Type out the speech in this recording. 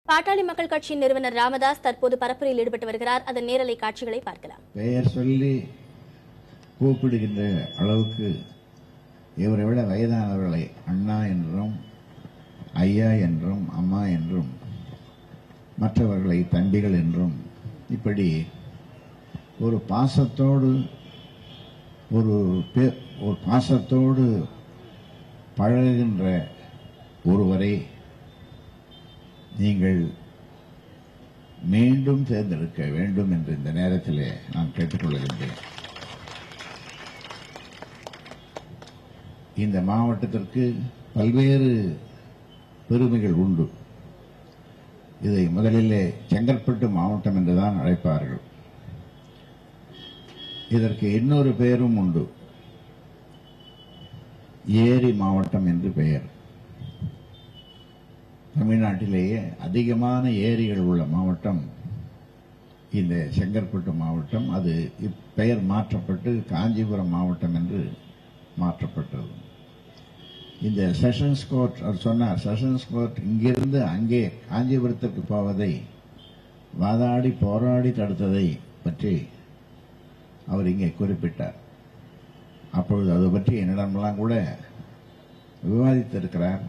பாட்டாளி மக்கள் கட்சியின் நிறுவனர் ராமதாஸ் தற்போது பரப்புரையில் ஈடுபட்டு வருகிறார். அதன் நேரலை காட்சிகளை பார்க்கலாம். பெயர் சொல்லி கூப்பிடுகின்ற அளவுக்கு இவரை விட வயதானவர்களை அண்ணா என்றும் ஐயா என்றும் அம்மா என்றும் மற்றவர்களை தம்பிகள் என்றும் இப்படி ஒரு பாசத்தோடு பழகுகின்ற ஒருவரை நீங்கள் மீண்டும் தேர்ந்தெடுக்க வேண்டும் என்று இந்த நேரத்தில் நான் கேட்டுக்கொள்கின்றேன். இந்த மாவட்டத்திற்கு பல்வேறு பெருமைகள் உண்டு. இதை முதலிலே செங்கற்பட்டு மாவட்டம் என்றுதான் அழைப்பார்கள். இதற்கு இன்னொரு பெயரும் உண்டு, ஏரி மாவட்டம் என்று பெயர். தமிழ்நாட்டிலேயே அதிகமான ஏரிகள் உள்ள மாவட்டம் இந்த செங்கற்பட்டு மாவட்டம். அது பெயர் மாற்றப்பட்டு காஞ்சிபுரம் மாவட்டம் என்று மாற்றப்பட்டது. இந்த செஷன்ஸ் கோர்ட் அவர் சொன்னார், செஷன்ஸ் கோர்ட் இங்கிருந்து அங்கே காஞ்சிபுரத்திற்கு போவதை வாதாடி போராடி தடுத்ததை பற்றி அவர் இங்கே குறிப்பிட்டார். அப்பொழுது அது பற்றி என்னிடமெல்லாம் கூட விவாதித்திருக்கிறார்.